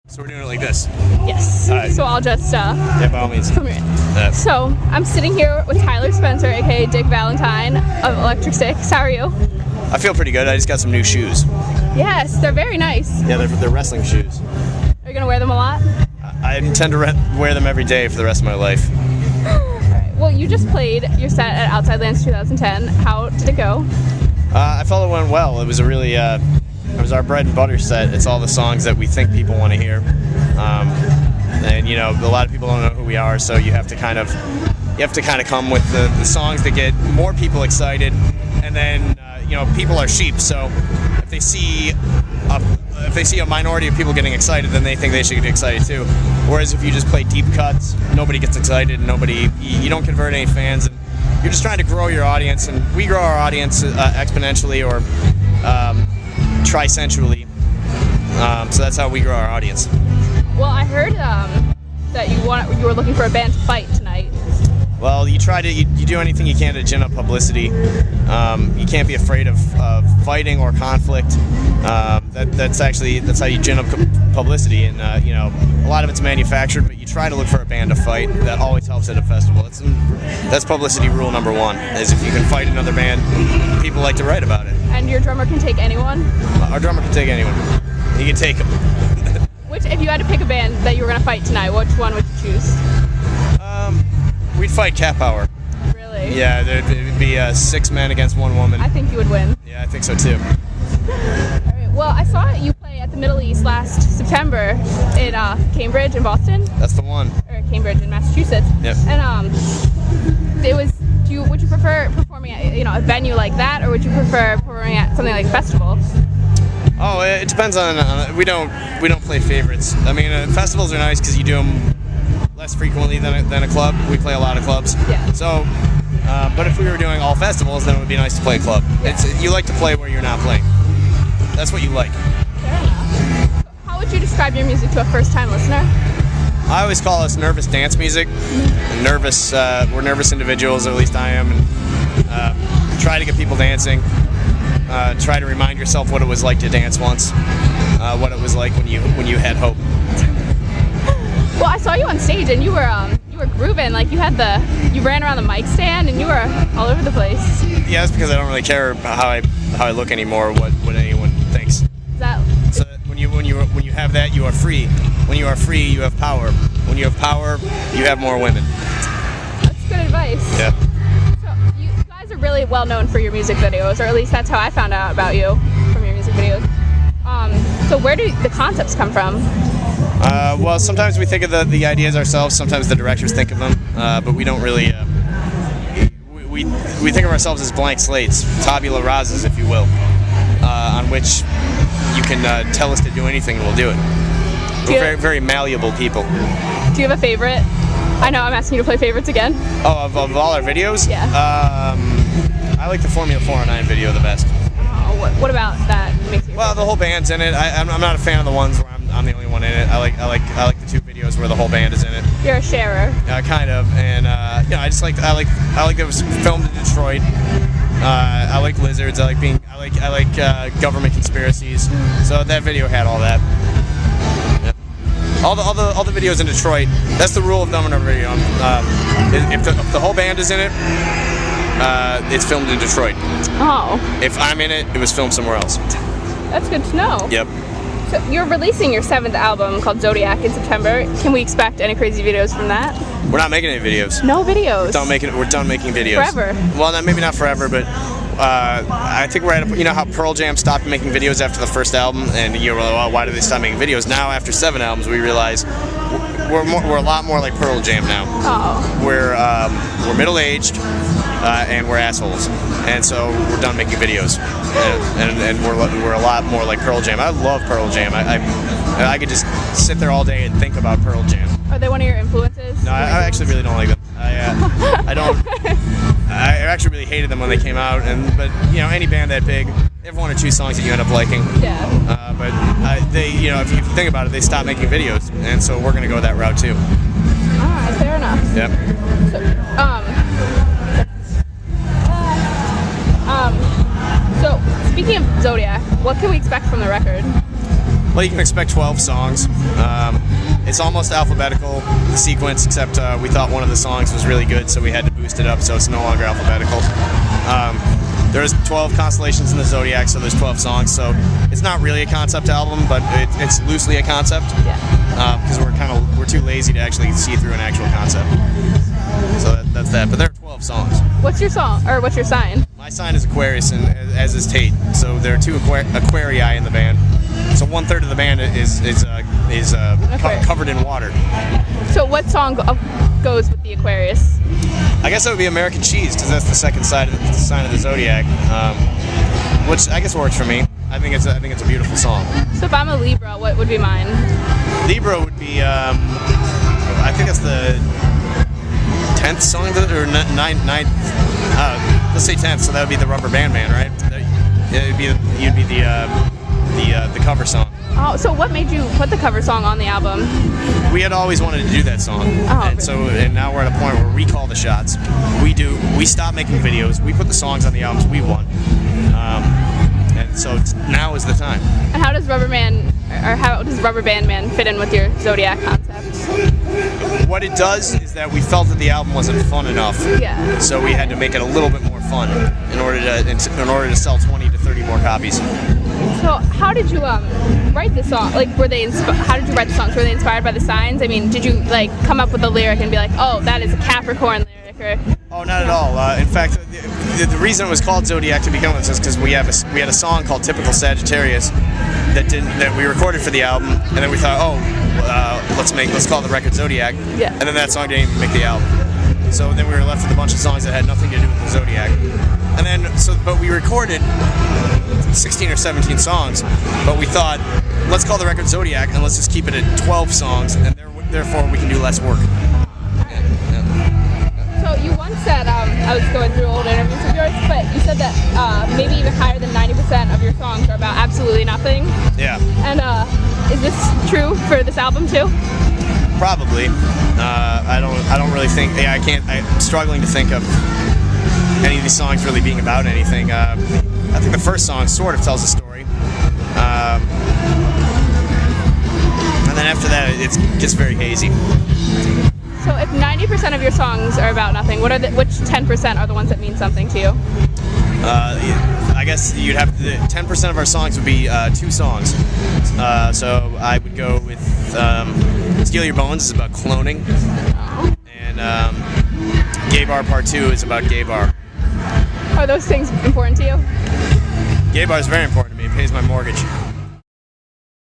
So we're doing it like this. Yes. All right. So I'll just Yeah, by all means. come here. So I'm sitting here with Tyler Spencer, aka Dick Valentine of Electric Six. How are you? I feel pretty good. I just got some new shoes. Yes, they're very nice. Yeah, they're wrestling shoes. Are you gonna wear them a lot? I intend to wear them every day for the rest of my life. Alright. Well, you just played your set at Outside Lands 2010. How did it go? I felt it went well. It was a really, it was our bread and butter set. It's all the songs that we think people want to hear. And you know, a lot of people don't know who we are, so you have to kind of come with the songs that get more people excited. And then, you know, people are sheep, so if they see a minority of people getting excited, then they think they should get excited too. Whereas if you just play deep cuts, nobody gets excited, you don't convert any fans, and you're just trying to grow your audience. And we grow our audience exponentially or tricentually. So that's how we grow our audience. Well, I heard that you were looking for a band to fight tonight. Well, you do anything you can to gin up publicity. You can't be afraid of fighting or conflict. That's how you gin up publicity, and you know, a lot of it's manufactured, but you try to look for a band to fight. That always helps at a festival. That's publicity rule number one, is if you can fight another band, people like to write about it. And your drummer can take anyone? Our drummer can take anyone. He can take them. If you had to pick a band that you were going to fight tonight, which one would you choose? We'd fight Cat Power. Really? Yeah, it'd be 6 men against 1 woman. I think you would win. Yeah, I think so too. Alright, well, I saw you play at the Middle East last September in Cambridge in Boston. That's the one. Or Cambridge in Massachusetts. Yep. And would you prefer performing at a venue like that, or would you prefer performing at something like a festival? Oh, it depends on we don't play favorites. I mean, festivals are nice because you do them less frequently than a club. We play a lot of clubs. Yeah. So, but if we were doing all festivals, then it would be nice to play a club. Yeah. You like to play where you're not playing. That's what you like. Fair enough. How would you describe your music to a first-time listener? I always call us nervous dance music. We're nervous individuals, or at least I am, and try to get people dancing. Try to remind yourself what it was like to dance once, what it was like when you had hope. Well, I saw you on stage and you were grooving. Like you ran around the mic stand and you were all over the place. Yeah, that's because I don't really care how I look anymore, what anyone thinks. So when you have that, you are free. When you are free, you have power. When you have power, you have more women. That's good advice. Yeah. So you guys are really well known for your music videos, or at least that's how I found out about you, from your music videos. So where do the concepts come from? Well, sometimes we think of the ideas ourselves. Sometimes the directors think of them, but we don't really. We think of ourselves as blank slates, tabula rasas, if you will, on which you can tell us to do anything, and we'll do it. We're very, very malleable people. Do you have a favorite? I know I'm asking you to play favorites again. Oh, of all our videos? Yeah. I like the Formula 409 video the best. Oh, what about that makes you? Well, the whole band's in it. I'm not a fan of the ones where I'm the only one in it. I like the 2 videos where the whole band is in it. You're a sharer. Kind of, and you know, I like that it was filmed in Detroit. I like lizards. I like government conspiracies. So that video had all that. Yeah. All the videos in Detroit. That's the rule of thumb in a video. If the whole band is in it, it's filmed in Detroit. Oh. If I'm in it, it was filmed somewhere else. That's good to know. Yep. So you're releasing your 7th album called Zodiac in September. Can we expect any crazy videos from that? We're not making any videos. No videos. We're done making videos. Forever. Well, maybe not forever, but I think we're at you know how Pearl Jam stopped making videos after the first album, and you were like, well, why did they stop making videos? Now, after 7 albums, we realize we're a lot more like Pearl Jam now. Oh. We're middle-aged. And we're assholes, and so we're done making videos, and we're a lot more like Pearl Jam. I love Pearl Jam. I could just sit there all day and think about Pearl Jam. Are they one of your influences? No, I actually really don't like them. I don't. I actually really hated them when they came out, but you know, any band that big, they have 1 or 2 songs that you end up liking. Yeah. But they, you know, if you think about it, they stopped making videos, and so we're gonna go that route too. Ah, fair enough. Yep. So, speaking of Zodiac, what can we expect from the record? Well, you can expect 12 songs. It's almost alphabetical, the sequence, except we thought one of the songs was really good, so we had to boost it up, so it's no longer alphabetical. There's 12 constellations in the zodiac, so there's 12 songs. So it's not really a concept album, but it's loosely a concept. Yeah. Because we're too lazy to actually see through an actual concept. So that's that. But there are 12 songs. What's your song, or what's your sign? My sign is Aquarius, and as is Tate. So there are two Aquarii in the band. So 1/3 of the band is covered in water. So what song goes with the Aquarius? I guess that would be American Cheese, because that's the second sign of the zodiac, which I guess works for me. I think it's a beautiful song. So if I'm a Libra, what would be mine? Libra would be I think it's the 10th song or 9th. Let's say 10th, so that would be the Rubber Band Man, right? You'd be the cover song. Oh, so what made you put the cover song on the album? We had always wanted to do that song, and now we're at a point where we call the shots. We stop making videos. We put the songs on the albums we want, and so now is the time. And how does Rubber Band Man fit in with your Zodiac concept? What it does is that we felt that the album wasn't fun enough. Yeah. So we had to make it a little bit more fun in order to sell 20 to 30 more copies. So how did you write the song? Like, how did you write the songs? Were they inspired by the signs? I mean, did you like come up with a lyric and be like, oh, that is a Capricorn lyric? Or... Oh, not at all. In fact, the reason it was called Zodiac to begin with is because we had a song called Typical Sagittarius that we recorded for the album, and then we thought, let's call the record Zodiac. Yeah. And then that song didn't even make the album. So then we were left with a bunch of songs that had nothing to do with the Zodiac. And then but we recorded 16 or 17 songs, but we thought, let's call the record Zodiac and let's just keep it at 12 songs, and therefore we can do less work. So you once said, I was going through old interviews of yours, but you said that maybe even higher than 90% of your songs are about absolutely nothing. Yeah. And is this true for this album too? Probably. I don't really think. Yeah, I'm struggling to think of any of these songs really being about anything. I think the first song sort of tells a story, and then after that it gets very hazy. So if 90% of your songs are about nothing, which 10% are the ones that mean something to you? I guess you'd have 10% of our songs would be two songs. So I would go with Steal Your Bones is about cloning, and Gay Bar Part 2 is about gay bar. Are those things important to you? Gay bar is very important to me. It pays my mortgage.